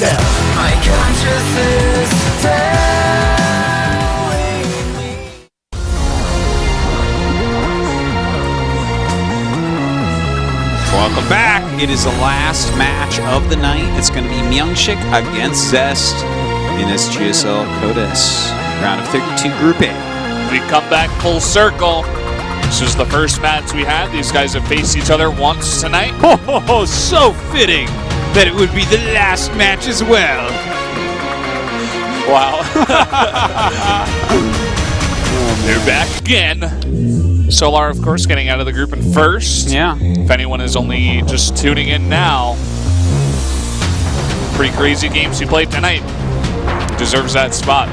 GSL. My conscience is telling me. Welcome back. It is the last match of the night. It's going to be MyuNgSiK against Zest in this GSL Code S round of 32 Group A. We come back full circle. This is the first match we had. These guys have faced each other once tonight. Oh, so fitting that it would be the last match as well. Wow. They're back again. Solar, of course, getting out of the group in first. Yeah. If anyone is only just tuning in now, pretty crazy games he played tonight. He deserves that spot.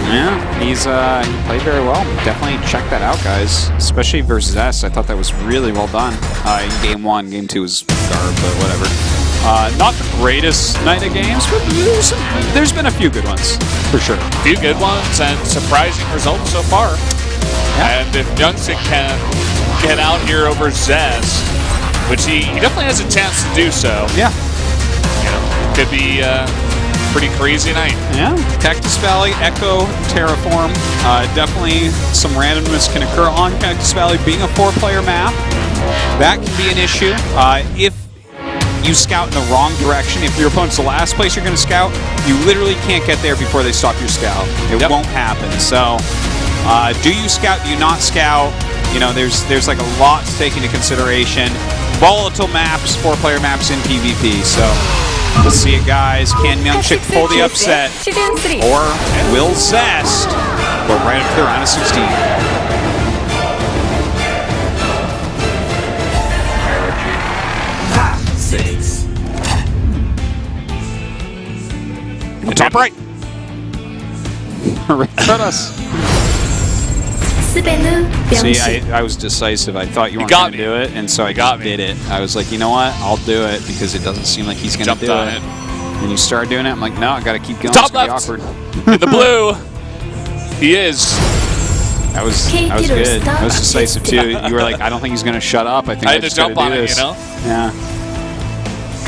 Yeah, he played very well. Definitely check that out, guys. Especially versus S. I thought that was really well done. In game 1, game 2 was garb, but whatever. Not the greatest night of games, but there's been a few good ones, for sure. A few good ones and surprising results so far. Yeah. And if MyuNgSiK can get out here over Zest, which he definitely has a chance to do so. Yeah. You know, could be a pretty crazy night. Yeah. Cactus Valley, Echo, Terraform. Definitely some randomness can occur on Cactus Valley being a 4-player map. That can be an issue. If you scout in the wrong direction, if your opponent's the last place you're going to scout, you literally can't get there before they stop your scout. It won't happen. So, do you scout? Do you not scout? You know, there's like a lot to take into consideration. Volatile maps, 4-player maps in PvP. So, we'll see it, guys. Can MyuNgSiK pull the upset, or will Zest go right up to the round of 16? Top right. Right at us. See, I was decisive. I thought you weren't going to do it, and so I just did it. I was like, you know what? I'll do it because it doesn't seem like he's going to do it. When you start doing it, I'm like, no, I got to keep going. Top left. Awkward. In the blue. He is. That was good. I was decisive too. You were like, I don't think he's going to shut up. I think I had to jump on it, you know? Yeah.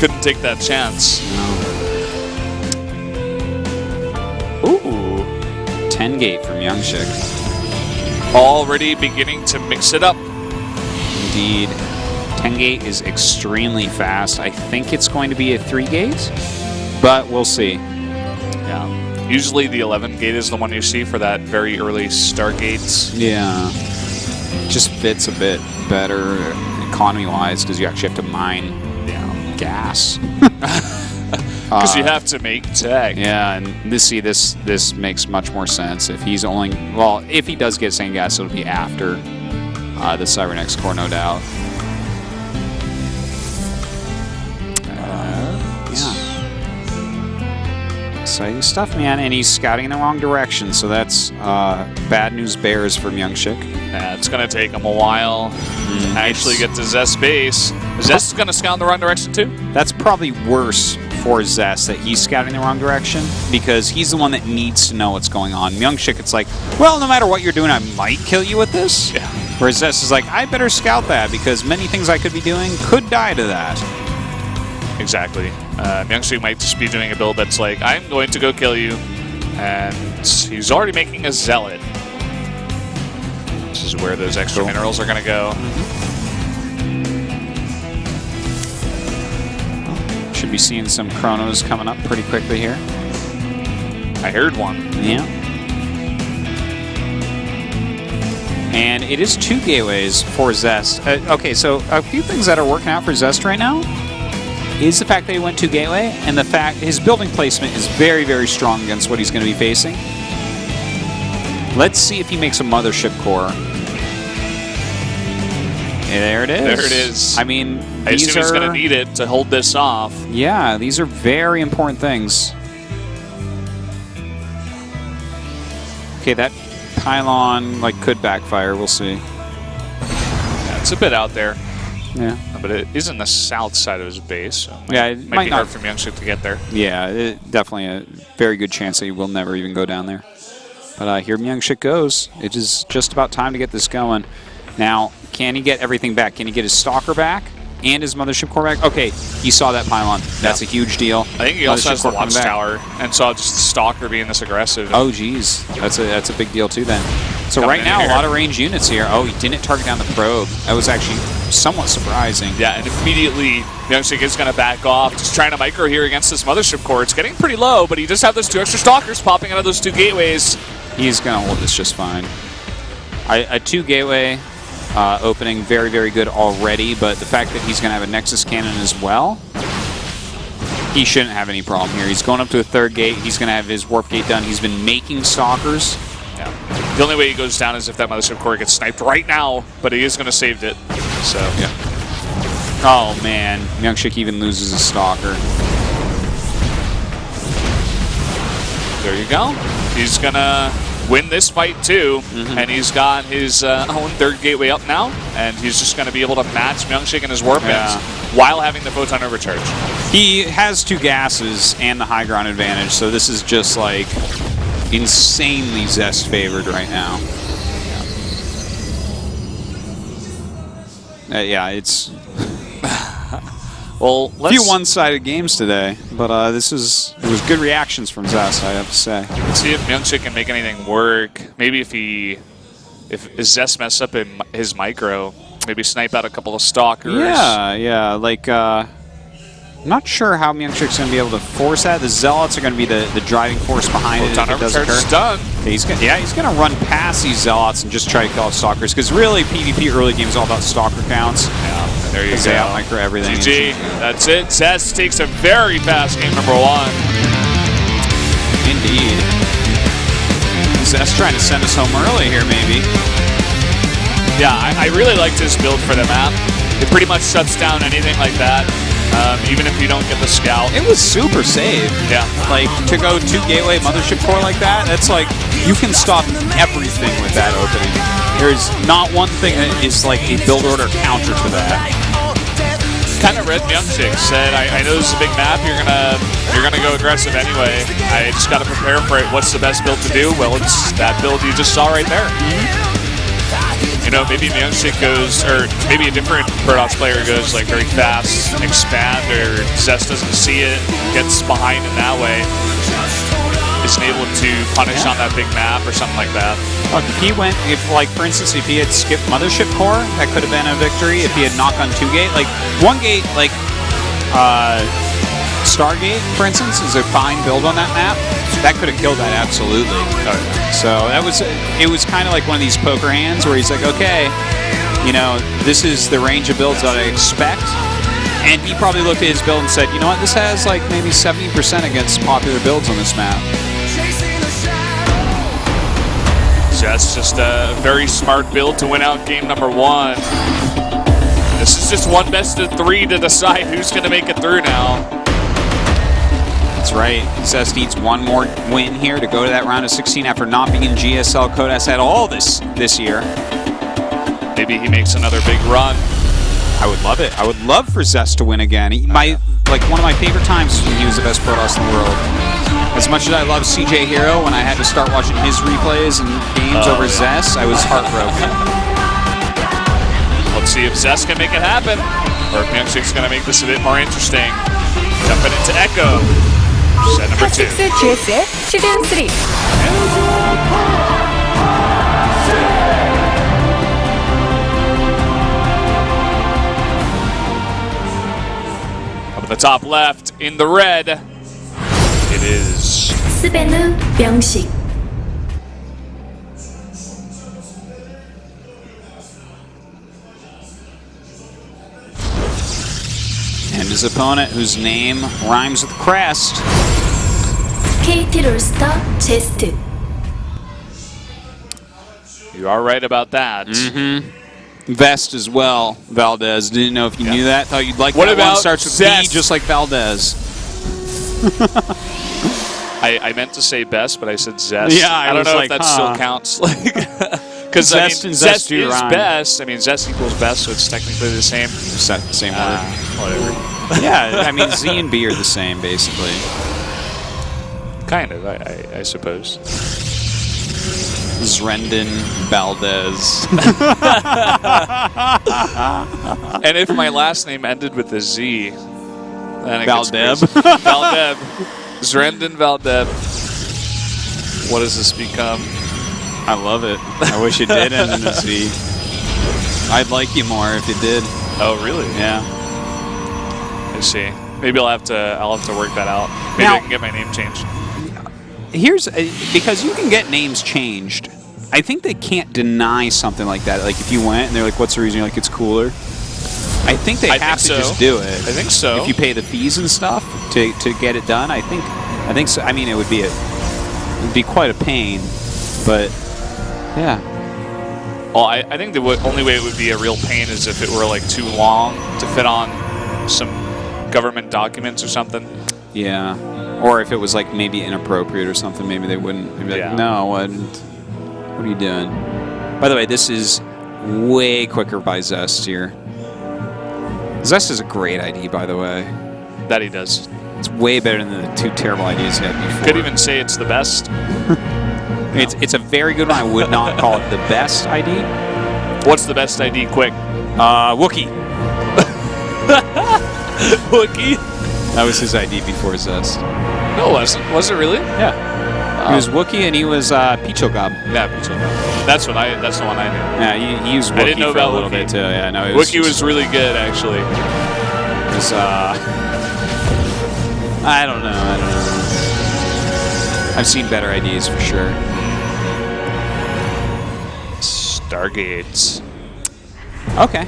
Couldn't take that chance. No. Ooh. 10 gate from MyuNgSiK. Already beginning to mix it up. Indeed. 10 gate is extremely fast. I think it's going to be a 3 gate, but we'll see. Yeah. Usually the 11 gate is the one you see for that very early start gates. Yeah. It just fits a bit better economy-wise because you actually have to mine gas. Because you have to make tech. Yeah, and this makes much more sense. If he's only, well, if he does get sand gas, it'll be after the Cybernex core, no doubt. Yeah. Exciting stuff, man. And he's scouting in the wrong direction, so that's bad news bears for MyuNgSiK. Yeah, it's going to take him a while to actually get to Zest base. Is Zest going to scout in the wrong direction too? That's probably worse for Zest, that he's scouting the wrong direction, because he's the one that needs to know what's going on. MyuNgSiK, it's like, well, no matter what you're doing, I might kill you with this. Yeah. Whereas Zest is like, I better scout that, because many things I could be doing could die to that. Exactly. MyuNgSiK might just be doing a build that's like, I'm going to go kill you, and he's already making a Zealot. This is where those extra minerals are going to go. Should be seeing some chronos coming up pretty quickly here. I heard one. Yeah. And it is 2 gateways for Zest. Okay, so a few things that are working out for Zest right now is the fact that he went 2 gateway, and the fact his building placement is very, very strong against what he's going to be facing. Let's see if he makes a mothership core. Yeah, there it is. There it is. I mean, I assume he's going to need it to hold this off. Yeah, these are very important things. Okay, that pylon could backfire. We'll see. Yeah, it's a bit out there. Yeah. But it is in the south side of his base. So it might be hard for MyuNgSiK to get there. Yeah, definitely a very good chance that he will never even go down there. But here MyuNgSiK goes. It is just about time to get this going. Now, can he get everything back? Can he get his Stalker back? and his mothership core back. Okay, he saw that pylon. That's a huge deal. I think he also has the watchtower and saw just the stalker being this aggressive. Oh, geez. That's a big deal, too, then. So right now, a lot of range units here. Oh, he didn't target down the probe. That was actually somewhat surprising. Yeah, and immediately, MyuNgSiK is going to back off. Just trying to micro here against this mothership core. It's getting pretty low, but he just have those 2 extra stalkers popping out of those 2 gateways. He's going to hold this just fine. A 2 gateway opening, very, very good already, but the fact that he's going to have a Nexus cannon as well, he shouldn't have any problem here. He's going up to a 3rd gate. He's going to have his warp gate done. He's been making stalkers. Yeah. The only way he goes down is if that mothership core gets sniped right now, but he is going to save it. So yeah. Oh man, MyuNgSiK even loses a stalker. There you go. He's going to win this fight too, and he's got his own 3rd gateway up now, and he's just going to be able to match MyuNgSiK and his warpins while having the photon overcharge. He has 2 gases and the high ground advantage, so this is just like insanely Zest favored right now. Yeah, it's well, a few one-sided games today, but it was good reactions from Zest, I have to say. Let's see if MyuNgSiK can make anything work. Maybe if Zest mess up in his micro, maybe snipe out a couple of stalkers. Yeah, like I'm not sure how MyuNgSiK's going to be able to force that. The Zealots are going to be the driving force behind it if it does occur. Done. He's going to run past these Zealots and just try to kill off Stalkers, because really PvP early game is all about Stalker counts. Yeah, there you go. They out-micro everything. GG. That's it. Zest takes a very fast game number 1. Indeed. Zest trying to send us home early here, maybe. Yeah, I really liked his build for the map. It pretty much shuts down anything like that. Even if you don't get the scout. It was super safe. Yeah. Like, to go 2 gateway mothership core like that, that's like, you can stop everything with that opening. There's not one thing that is like a build order counter to that. Kind of read MyuNgSiK, said, I know this is a big map, you're gonna go aggressive anyway. I just gotta prepare for it. What's the best build to do? Well, it's that build you just saw right there. You know, maybe MyuNgSiK goes, or maybe a different Protoss player goes like very fast, expand, or Zest doesn't see it, gets behind in that way, isn't able to punish on that big map or something like that. Look, if he went, like for instance, if he had skipped mothership core, that could have been a victory. If he had knocked on 2 gate, like 1 gate, like Stargate, for instance, is a fine build on that map. That could have killed that absolutely. So it was kind of like one of these poker hands where he's like, okay, you know, this is the range of builds that I expect. And he probably looked at his build and said, you know what, this has like maybe 70% against popular builds on this map. So that's just a very smart build to win out game number 1. This is just 1 best of 3 to decide who's going to make it through now. That's right. Zest needs 1 more win here to go to that round of 16 after not being in GSL Code S at all this year. Maybe he makes another big run. I would love it. I would love for Zest to win again. Like one of my favorite times when he was the best Protoss in the world. As much as I love CJ Hero, when I had to start watching his replays and games over Zest, I was heartbroken. Let's see if Zest can make it happen, or if MyuNgSiK's going to make this a bit more interesting. Jumping into Echo. Set number 2. HOT6 GSL 시즌 3. Up at the top left, in the red, it is 스베누 명식. And his opponent, whose name rhymes with crest. KT 롤스터 제스트. You are right about that. Vest as well, Valdez. Didn't know if you knew that. Thought you'd like What that about one. Starts with Zest? B, just like Valdez. I meant to say best, but I said Zest. Yeah, I don't know like, if that still counts. Because Zest and Zest do is rhyme. best. I mean, Zest equals best, so it's technically the same. Same word. Whatever. Yeah, I mean, Z and B are the same, basically. Kind of, I suppose. Zrendon Valdez. And if my last name ended with a Z, then it gets Valdeb. crazy. Valdeb. Zrendon Valdeb. What does this become? I love it. I wish it did end in a Z. I'd like you more if it did. Oh, really? Yeah. I see. Maybe I'll have to work that out. Maybe Now- I can get my name changed. Here's because you can get names changed. I think they can't deny something like that. Like if you went and they're like, "What's the reason?" You're like, "It's cooler." I think they have to just do it. I think so. If you pay the fees and stuff to get it done, I think so. I mean, it would be quite a pain, but yeah. Well, I think the only way it would be a real pain is if it were like too long to fit on some government documents or something. Yeah. Or if it was like maybe inappropriate or something, maybe they wouldn't. They'd be like, no, what are you doing? By the way, this is way quicker by Zest here. Zest is a great ID, by the way. That he does. It's way better than the two terrible IDs he had before. Could even say it's the best. It's a very good one. I would not call it the best ID. What's the best ID? Quick. Wookie. Wookie? That was his ID before Zest. No, it wasn't. Was it really? Yeah. He was Wookie and he was Pichogob. Yeah, that's the one I knew. Yeah, he used Wookie I didn't know for a about little Wookie. bit too. Yeah, no, it Wookie was really good, actually. It was, I don't know. I've seen better IDs for sure. Stargates. Okay.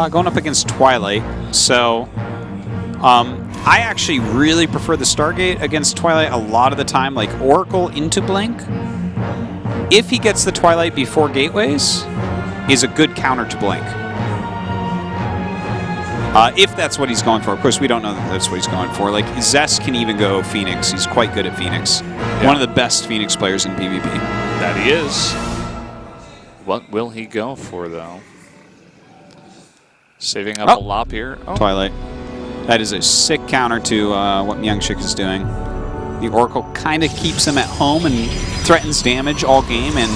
Going up against Twilight. So, I actually really prefer the Stargate against Twilight a lot of the time, like Oracle into Blink. If he gets the Twilight before Gateways, is a good counter to Blink. If that's what he's going for. Of course, we don't know that that's what he's going for. Like, Zest can even go Phoenix. He's quite good at Phoenix. Yeah. One of the best Phoenix players in PvP. That he is. What will he go for, though? Saving up a lop here. Oh. Twilight. That is a sick counter to what MyuNgSiK is doing. The Oracle kind of keeps him at home and threatens damage all game, and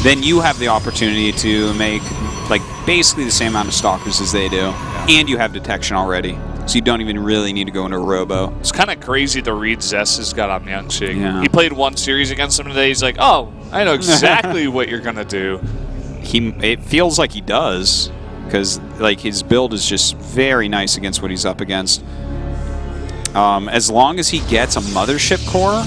then you have the opportunity to make like basically the same amount of Stalkers as they do. Yeah. And you have detection already, so you don't even really need to go into a Robo. It's kind of crazy the read Zest has got on MyuNgSiK. Yeah. He played one series against him today. He's like, oh, I know exactly what you're going to do. It feels like he does, because like his build is just very nice against what he's up against. As long as he gets a Mothership Core,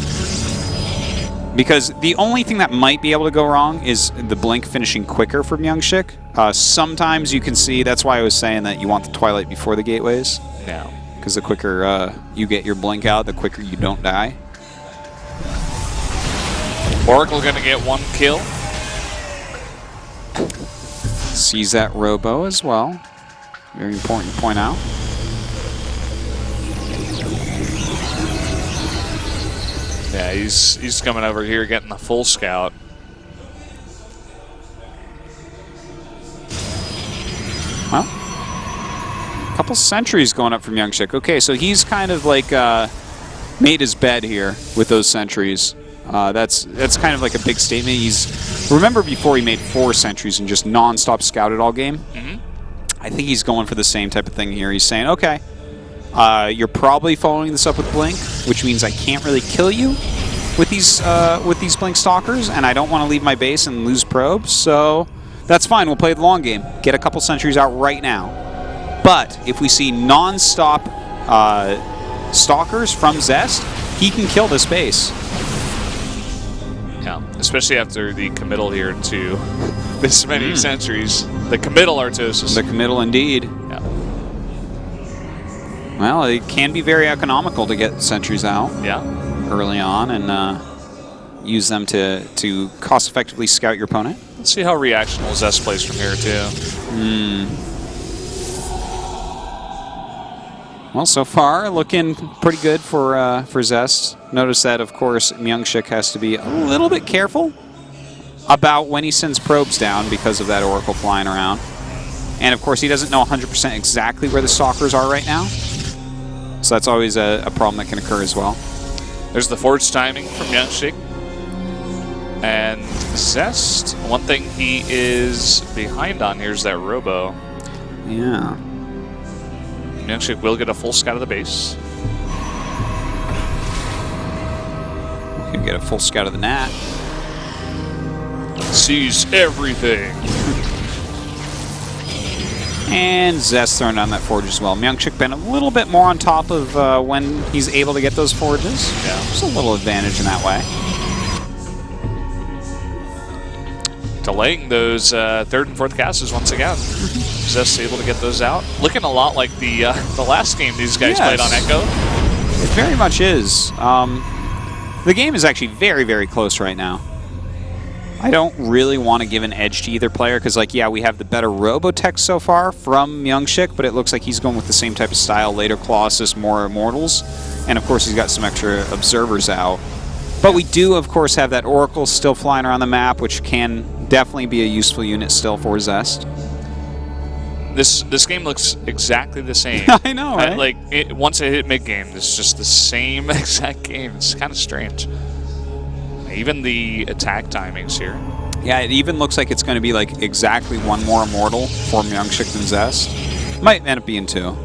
because the only thing that might be able to go wrong is the Blink finishing quicker for MyuNgSiK. Sometimes you can see, that's why I was saying that you want the Twilight before the Gateways. Yeah. Because the quicker you get your Blink out, the quicker you don't die. Oracle going to get one kill. Sees that Robo as well. Very important to point out. Yeah, he's coming over here getting the full scout. Well, a couple sentries going up from MyuNgSiK. Okay, so he's kind of like made his bed here with those sentries. That's kind of like a big statement. Remember before he made 4 sentries and just non-stop scouted all game? Mm-hmm. I think he's going for the same type of thing here. He's saying, okay, you're probably following this up with Blink, which means I can't really kill you with these Blink Stalkers, and I don't want to leave my base and lose probes, so that's fine. We'll play the long game. Get a couple sentries out right now. But if we see non-stop Stalkers from Zest, he can kill this base. Yeah, especially after the committal here to this many sentries. The committal Artosis. The committal indeed. Yeah. Well, it can be very economical to get sentries out early on and use them to cost-effectively scout your opponent. Let's see how reactional Zest plays from here, too. Well, so far, looking pretty good for Zest. Notice that, of course, MyuNgSiK has to be a little bit careful about when he sends probes down because of that Oracle flying around. And, of course, he doesn't know 100% exactly where the Stalkers are right now. So that's always a problem that can occur as well. There's the forged timing from MyuNgSiK. And Zest, one thing he is behind on here is that Robo. Yeah. MyuNgSiK will get a full scout of the base. Can get a full scout of the Nat. Sees everything. And Zest throwing down that forge as well. MyuNgSiK been a little bit more on top of when he's able to get those forges. Yeah. Just a little advantage in that way. Delaying those third and fourth casters once again. Zest able to get those out. Looking a lot like the last game these guys played on Echo. It very much is. The game is actually very, very close right now. I don't really want to give an edge to either player because, like, yeah, we have the better Robotech so far from MyuNgSiK, but it looks like he's going with the same type of style, later Colossus, more Immortals. And, of course, he's got some extra Observers out. But we do, of course, have that Oracle still flying around the map, which can definitely be a useful unit still for Zest. This game looks exactly the same. I know, right? Once I hit mid-game, it's just the same exact game. It's kind of strange. Even the attack timings here. Yeah, it even looks like it's going to be like exactly one more Immortal for MyuNgSiK than Zest. Might end up being 2.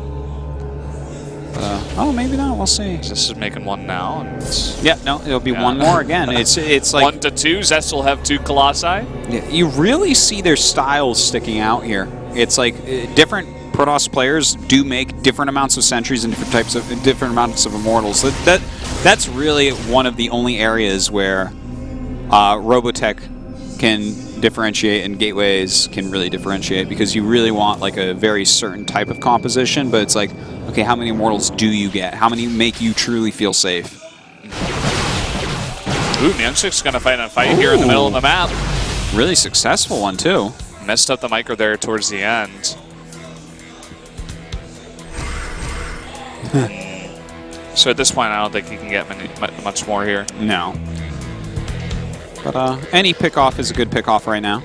Oh, maybe not. We'll see. Zest is making 1 now. And yeah, no, it'll be 1 more again. It's like 1 to 2. Zest will have 2 Colossi. Yeah, you really see their styles sticking out here. It's like different Protoss players do make different amounts of sentries and different amounts of Immortals. That's really one of the only areas where Robotech can differentiate and gateways can really differentiate, because you really want like a very certain type of composition, but it's like, okay, how many Immortals do you get? How many make you truly feel safe? Ooh, MyuNgSiK's going to fight a fight here in the middle of the map. Really successful one, too. Messed up the micro there towards the end. So at this point, I don't think he can get much more here. No. But any pick-off is a good pick-off right now.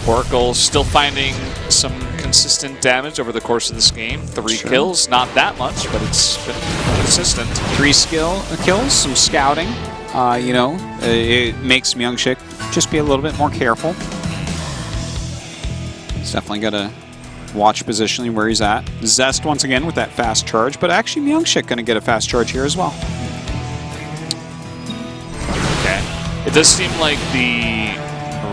Oracle still finding some consistent damage over the course of this game. 3 kills, not that much, but it's been consistent. 3 kills, some scouting. You know, it makes MyuNgSiK just be a little bit more careful. He's definitely got to watch positioning where he's at. Zest once again with that fast charge, but actually MyuNgSiK going to get a fast charge here as well. Okay. It does seem like the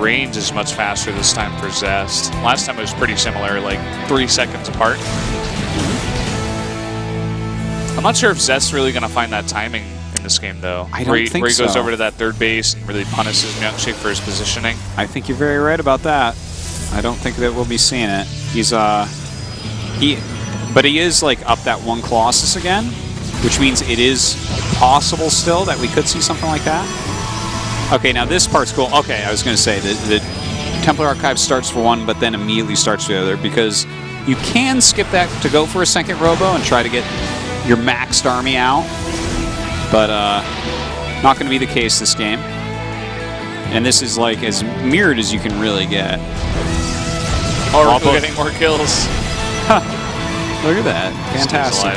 range is much faster this time for Zest. Last time it was pretty similar, like 3 seconds apart. I'm not sure if Zest's really going to find that timing in this game, though. I don't think so. Where he goes over to that third base and really punishes MyuNgSiK for his positioning. I think you're very right about that. I don't think that we'll be seeing it. He's but he is like up that 1 Colossus again, which means it is possible still that we could see something like that. Okay, now this part's cool. Okay, I was going to say that the Templar Archive starts for 1, but then immediately starts for the other, because you can skip that to go for a second Robo and try to get your maxed army out, but not going to be the case this game. And this is like as mirrored as you can really get. Oracle getting more kills. Look at that. Fantastic.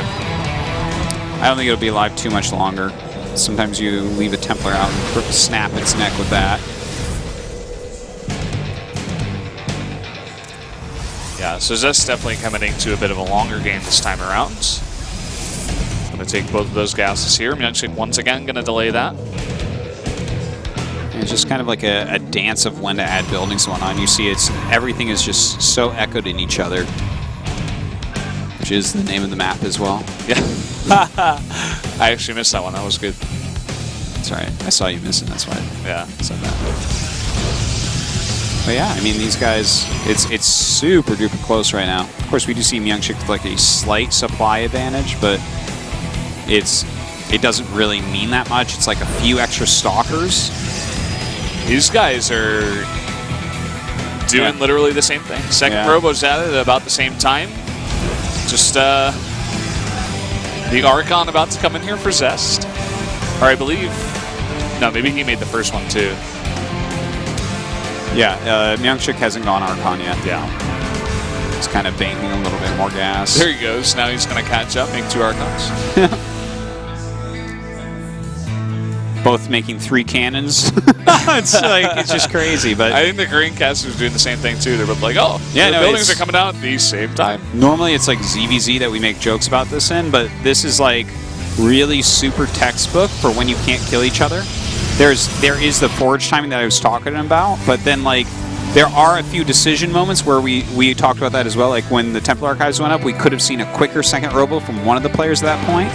I don't think it'll be alive too much longer. Sometimes you leave a Templar out and snap its neck with that. Yeah, so Zest's definitely coming into a bit of a longer game this time around. Going to take both of those gases here. MyuNgSiK once again going to delay that. It's just kind of like a dance of when to add buildings and whatnot. You see everything is just so echoed in each other, which is the name of the map as well. Yeah. I actually missed that one. That was good. That's all right. I saw you miss it. That's why I said that. But yeah, I mean, these guys, it's super duper close right now. Of course, we do see MyuNgSiK with like a slight supply advantage, but it doesn't really mean that much. It's like a few extra stalkers. These guys are doing literally the same thing. Second Robo's at it at about the same time. Just the Archon about to come in here for Zest. Or I believe, no, maybe he made the first one too. Yeah, MyuNgSiK hasn't gone Archon yet. Yeah. He's kind of banking a little bit more gas. There he goes. Now he's going to catch up, make 2 Archons. both making 3 cannons. It's just crazy. But I think the green casters are doing the same thing too. They're both like, oh, Yeah, the no, buildings it's- are coming out at the same time. normally it's like ZVZ that we make jokes about this in, but this is like really super textbook for when you can't kill each other. There is the forge timing that I was talking about, but then like there are a few decision moments where we talked about that as well. Like when the Templar Archives went up, we could have seen a quicker second robo from one of the players at that point.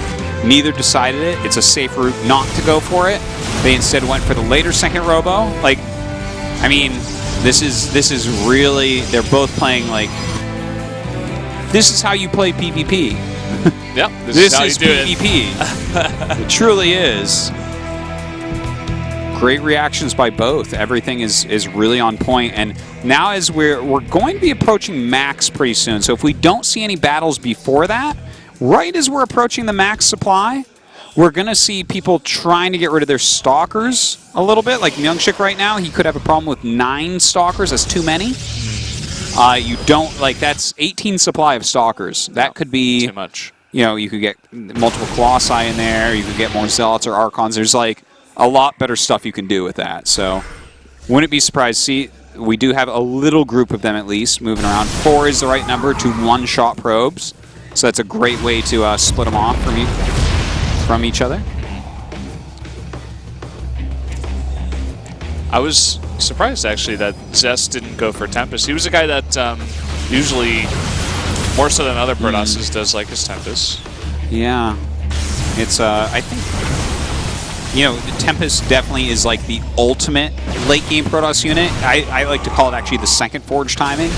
Neither decided it. It's a safe route not to go for it. They instead went for the later second robo. Like, I mean, this is really, they're both playing like, this is how you play PvP. Yep, This is how is you do PvP. It truly is. Great reactions by both. Everything is really on point. And now as we're going to be approaching max pretty soon. So if we don't see any battles before that, right as we're approaching the max supply, we're going to see people trying to get rid of their stalkers a little bit. Like MyuNgSiK right now, he could have a problem with 9 stalkers. That's too many. You don't, like, that's 18 supply of stalkers. That could be Too much. You know, you could get multiple Colossi in there, you could get more Zealots or Archons. There's like a lot better stuff you can do with that. So wouldn't be surprised. See, we do have a little group of them at least moving around. 4 is the right number to one-shot probes. So that's a great way to split them off from each other. I was surprised actually that Zest didn't go for Tempest. He was a guy that usually, more so than other Protosses, does like his Tempest. Yeah. It's, I think, you know, the Tempest definitely is like the ultimate late game Protoss unit. I like to call it actually the second forge timing.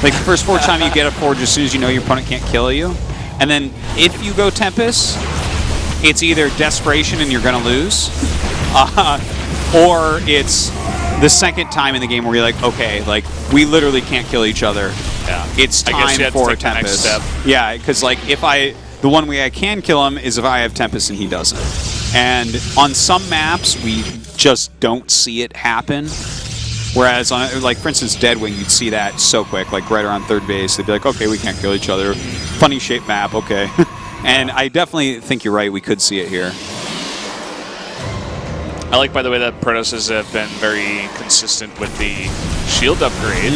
Like the first forge time you get a forge as soon as you know your opponent can't kill you. And then if you go Tempest, it's either desperation and you're going to lose, or it's the second time in the game where you're like, okay, like we literally can't kill each other. Yeah. It's I guess you time had to for a take the next Tempest. step. Yeah, because like the one way I can kill him is if I have Tempest and he doesn't. And on some maps, we just don't see it happen. Whereas on, like, for instance, Deadwing, you'd see that so quick, like right around third base. They'd be like, okay, we can't kill each other. Funny shaped map, okay. And I definitely think you're right, we could see it here. I like, by the way, that Protosses have been very consistent with the shield upgrade.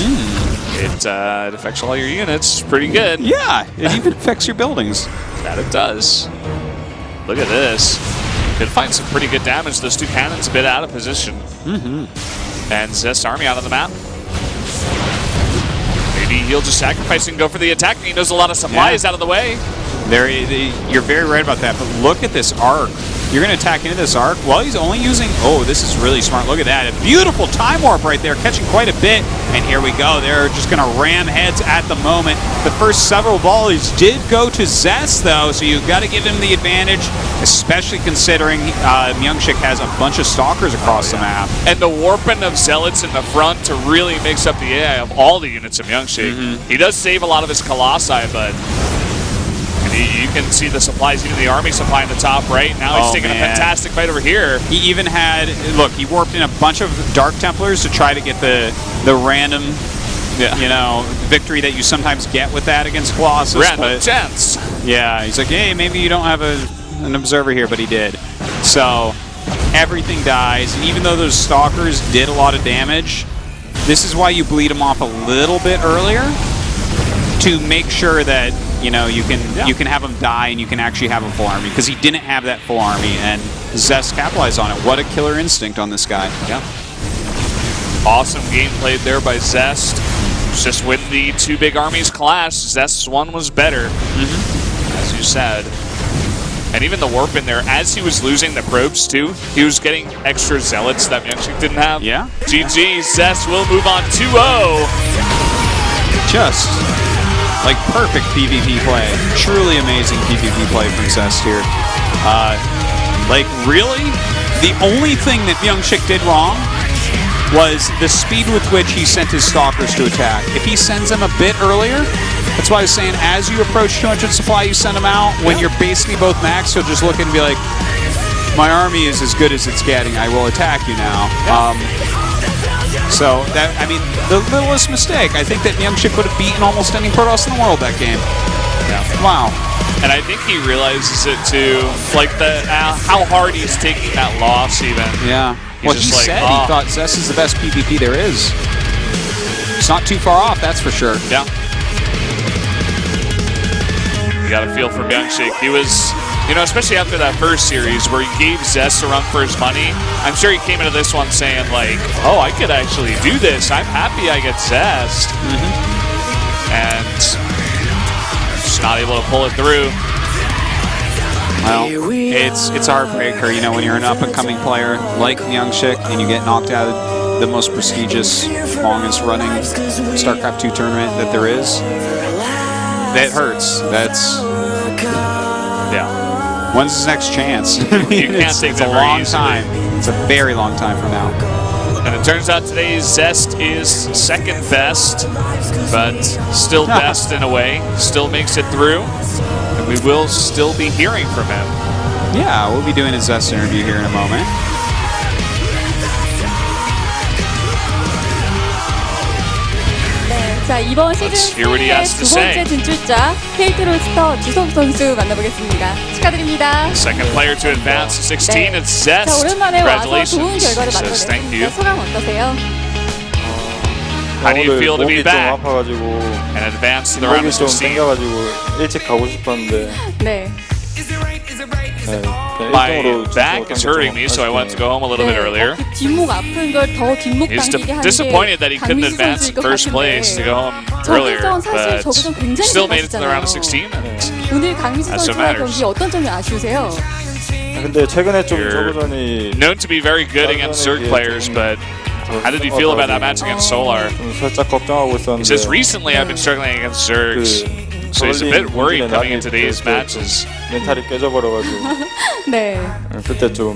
It affects all your units pretty good. Yeah, it even affects your buildings. That it does. Look at this. Could find some pretty good damage. Those 2 cannons a bit out of position. And Zest Army out on the map. Maybe he'll just sacrifice and go for the attack. He knows a lot of supply is out of the way. You're very right about that, but look at this arc. You're going to attack into this arc. Well, he's only using... Oh, this is really smart. Look at that. A beautiful time warp right there, catching quite a bit. And here we go. They're just going to ram heads at the moment. The first several volleys did go to Zest, though, so you've got to give him the advantage, especially considering MyuNgSiK has a bunch of stalkers across the map. And the warping of Zealots in the front to really mix up the AI of all the units of MyuNgSiK. He does save a lot of his Colossi, but... You can see the supplies, even the army supply in the top right. Now he's taking a fantastic fight over here. He even had, look, he warped in a bunch of Dark Templars to try to get the random, you know, victory that you sometimes get with that against Colossus. Random chance. Yeah, he's like, hey, maybe you don't have an observer here, but he did. So everything dies. And even though those Stalkers did a lot of damage, this is why you bleed them off a little bit earlier to make sure that you know you can have him die and you can actually have a full army, because he didn't have that full army and Zest capitalized on it. What a killer instinct on this guy. Yeah. Awesome game played there by Zest. Just when the 2 big armies clashed, Zest's one was better, as you said. And even the warp in there, as he was losing the probes too, he was getting extra Zealots that MyuNgSiK didn't have. Yeah. GG, Zest will move on 2-0. Just like perfect PvP play. Truly amazing PvP play from Zest here. Like really, the only thing that MyuNgSiK did wrong was the speed with which he sent his Stalkers to attack. If he sends them a bit earlier, that's why I was saying as you approach 200 supply, you send them out. When you're basically both max, he'll just look and be like, my army is as good as it's getting. I will attack you now. So, that, I mean, the littlest mistake. I think that MyuNgSiK would have beaten almost any Protoss in the world that game. Yeah. Wow. And I think he realizes it too, like how hard he's taking that loss even. Yeah. Well, he just like, said he thought Zest is the best PvP there is. It's not too far off, that's for sure. Yeah. You got a feel for MyuNgSiK. He was, you know, especially after that first series where he gave Zest a run for his money, I'm sure he came into this one saying like, oh, I could actually do this. I'm happy I get Zest. And just not able to pull it through. Well, it's a heartbreaker, you know, when you're an up-and-coming player like MyuNgSiK and you get knocked out of the most prestigious, longest-running StarCraft II tournament that there is. That hurts. That's... Yeah. When's his next chance? You can't take it's that a very long easily. time. It's a very long time from now. And it turns out today's Zest is second best, but still best in a way. Still makes it through. And we will still be hearing from him. Yeah, we'll be doing a Zest interview here in a moment. 자, 이번 시즌 Let's hear what he 3의 has to 두 번째 say. 진출자 KT 롤스터 주성 선수 만나보겠습니다. 축하드립니다. Second player to advance to 16 is 자, Zest. 오랜만에 와서 좋은 Congratulations. 결과를 Says thank you. 만들어냈습니다. 소감 어떠세요? How do you feel to be 몸이 좀 back 아파가지고 and advance to the round 목이 of 좀 16? 땡겨가지고 일찍 가고 싶었는데 네. My back is hurting me, so I wanted to go home a little bit earlier. 그 뒷목 아픈 걸 더 뒷목 He's 당기게 한 게 disappointed that he couldn't 강민수 advance 선수일 in 것 first place to 같은데 go home earlier, 저그전 사실 but 저그전 굉장히 still made it to the round of 잘하시잖아요. 16. And 오늘 강민수 That's what 선수의 matters. 경기 어떤 점이 아쉬우세요? 근데 최근에 좀 You're 저그전이 known to be very good against Zerg players, but how did you feel about that match against Solar? 좀 살짝 걱정하고 He 있었는데 says recently I've been struggling against Zergs, so he's a bit worried coming into today's matches. 멘탈이 깨져버려가지고 네. 그때 좀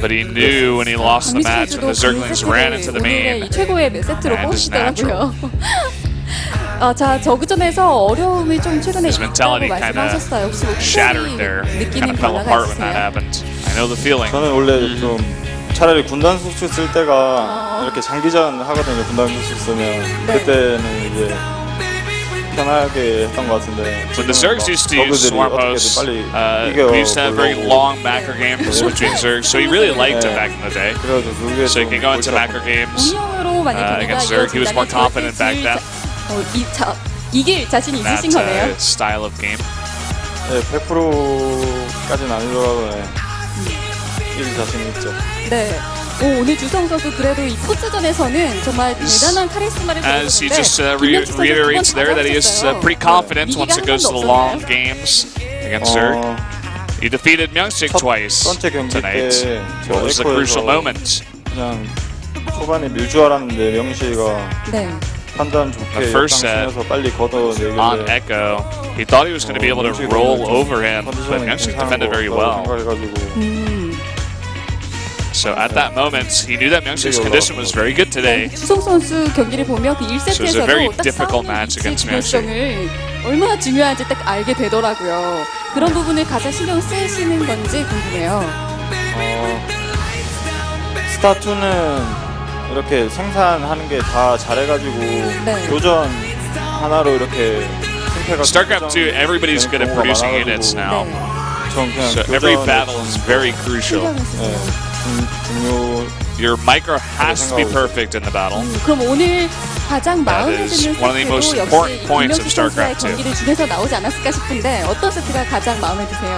But he knew when he lost the match when the Zerglings ran into the 오늘의 main. 이 최고의 몇 세트로 And it's 꼽히더라고요. 자, 저그전에서 어려움이 좀 최근에 His 있다고 mentality kind 말씀하셨어요. of 혹시 뭐 shattered there. 특별히 Kind 느끼는 of fell 변화가 apart when that 있으세요? happened. I know the feeling. 저는 원래 좀 차라리 군단 숙주 쓸 때가 이렇게 장기전 하거든요. 군단 숙주 쓰면 그때는 이제 편하게 했던 것 같은데 When the Zergs used to use 저그들이 Swarm 어떻게든 Hosts, 빨리 we used to have very 이겨보려고 long macro games between Zergs, so he really liked it back in the day. 그래가지고 그게 So he 좀 can go into 골치 macro games. 운영으로 만약 경기가 against Zerg, he was more confident back then. 이길 자신이 That 있으신 거네요? style of game. 네, 100%까지는 아니더라도 이길 자신이 있죠. 네. 오늘 주성 선수 그래도 이 포스전에서는 정말 대단한 카리스마를 As he 보여줬는데 just 김명식 선수 reiterates 두번 there that he is 잡아주셨어요. pretty confident once it goes to the long 없었나요? games against Zerg. He defeated MyuNgSiK twice 번째 경기 tonight. 때 What was the crucial moment? 그냥 초반에 밀 줄 알았는데 명시가 네. 판단 The 좋게 first 역강 set 쓰면서 빨리 on 걷어내길래 Echo. He thought he was going to be able to roll over him, but MyuNgSiK defended very well. 생각해가지고 So at that moment, he knew that MyuNgSik's condition was very good today. 주성 선수 경기를 보면 그 So it was a very 1세트에서도 딱 difficult 싸움의 match 위치 against MyuNgSiK. 결정을 얼마나 중요한지 딱 알게 되더라고요. 그런 부분을 가장 신경 쓰시는 건지 궁금해요. 스타2는 이렇게 생산하는 게 다 잘해가지고 네. 교전 하나로 이렇게 승패가 StarCraft II, everybody's good at producing units now. 네. 전 그냥 So every 교전에 battle is very crucial. 신경을 쓰세요. 중요 Your micro has to be perfect in the battle. 그럼 오늘 가장 마음에 That is 드는 one of the most 세트도 important 역시 points of 김명식 선수의 StarCraft II. 경기를 중에서 나오지 않았을까 싶은데 어떤 세트가 가장 마음에 드세요?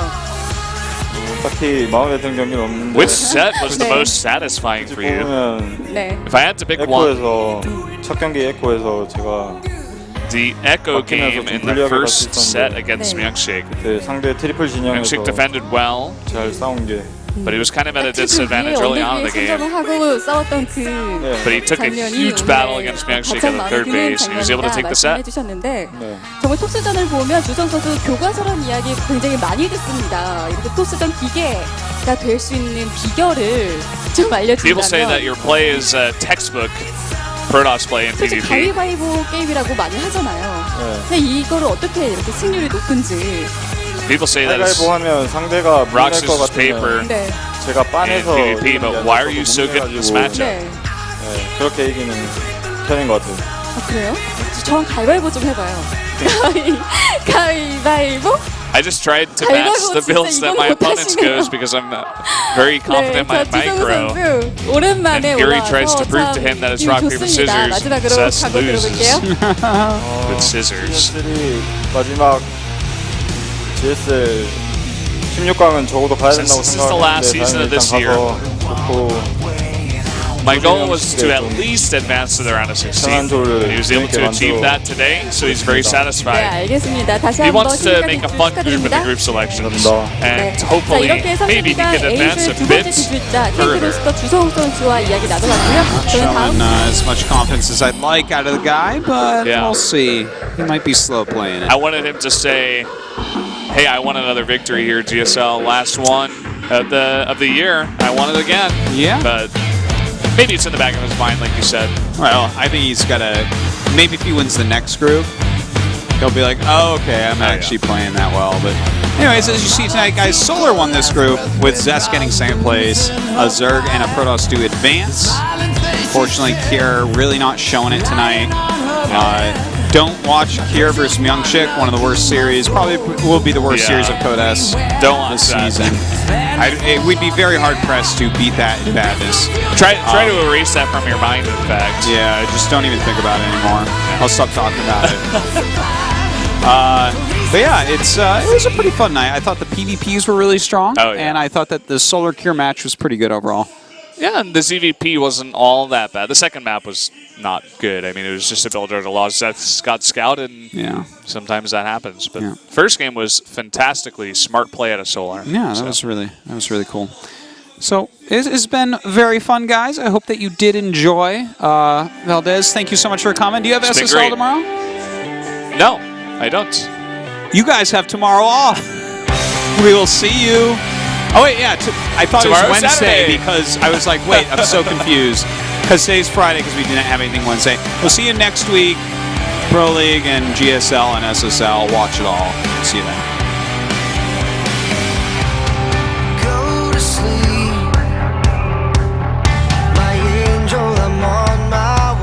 딱히 마음에 드는 경기는 없는데 Which set was the 네. most satisfying for you? 보면 네. If I had to pick one, 에코에서 첫 경기 에코에서 제가 the Echo game in the first set against 네. MyuNgSiK. 그때 상대 트리플 진영에서 MyuNgSiK defended well, 잘 싸운 게 but he was kind of at a 그 disadvantage 위에 early on in 언덕 the 위에 game. 선점을 하고 싸웠던 그 But he took a 장면이 huge 오늘 battle against MyuNgSiK 가장 at the 마음에 third 드는 base, and he was able to take the 장면이다 set. 말씀해주셨는데 네. 정말 토스전을 보면 주성 선수 교과서란 이야기 굉장히 많이 듣습니다. 이렇게 토스전 기계가 될 수 있는 비결을 좀 People say that 알려준다면 your play is a textbook Protoss play in 솔직히 PvP. 가위바위보 게임이라고 많이 하잖아요. 네. 근데 이거를 어떻게 이렇게 승률이 높은지. People say that it's 가위바위보 하면 상대가 밀릴 rock, 것 scissors, paper 같으면 네. 제가 in 빤해서 PvP, 이기는 but 게 why are 아니라 you so good in this 묵묵해가지고, matchup? 네. 네, 그렇게 이기는 편인 것 같아요. 아, 그래요? 저랑 가위바위보 좀 해봐요. 가위바위보? I just tried to 잘 match 걸고 the 진짜 builds that 이거는 my opponents 못하시네요. goes because I'm very confident in my 자, 주성우 micro. 선수 오랜만에 And Fury tries to 올라와서 prove to 참 him that it's 기분 rock, paper, 좋습니다. scissors. 마지막으로 Zest 각오 들어볼게요. with scissors. GSL이 마지막 GSL 16강은 적어도 가야 Since 된다고 this is the last 생각했는데 season of 다행히 this 일단 year, 가서 좋고 My goal was to at least advance to the round of 16. He was able to achieve that today, so he's very 네, satisfied. 알겠습니다. 다시 He 한번 wants to make a fun group in the 축하드립니다. group selections, 감사합니다. and 자, hopefully 이렇게 maybe he 선수가 can advance 에이스 a 두 bit 번째 기술자 further. KT로스터 주성욱 선수와 이야기 나눠봤고요. 저는 다음 Showing as much confidence as I'd like out of the guy, but Yeah. we'll see. He might be slow playing it. I wanted him to say, "Hey, I won another victory here, GSL. Last one of the year. I won it again." Yeah. But maybe it's in the back of his mind, like you said. Well, I think he's got to. Maybe if he wins the next group, he'll be like, "Oh, okay, I'm actually playing that well." But, anyways, as you see tonight, guys, Solar won this group with Zest getting second place, a Zerg and a Protoss do advance. Unfortunately, Kier really not showing it tonight. Don't watch Kier versus MyuNgSiK, one of the worst series. Probably will be the worst series of Code S Don't watch this that. season. We'd be very hard pressed to beat that in badness. Try to erase that from your mind. In fact. Yeah, just don't even think about it anymore. I'll stop talking about it. But yeah, it was a pretty fun night. I thought the PvPs were really strong, Oh, yeah. and I thought that the Solar Kier match was pretty good overall. Yeah, and the ZVP wasn't all that bad. The second map was not good. I mean, it was just a builder to loss that got scouted, and Yeah. sometimes that happens. But Yeah. first game was fantastically smart play out of Solar. Yeah, So, that was really cool. So it's been very fun, guys. I hope that you did enjoy. Valdez, thank you so much for coming. Do you have It's been SSL great. tomorrow? No, I don't. You guys have tomorrow off. We will see you. Oh wait, yeah. I thought it was Tomorrow's Wednesday Saturday. because I was like, wait, I'm so confused. Because today's Friday because we didn't have anything Wednesday. We'll see you next week. Pro League and GSL and SSL. Watch it all. See you then.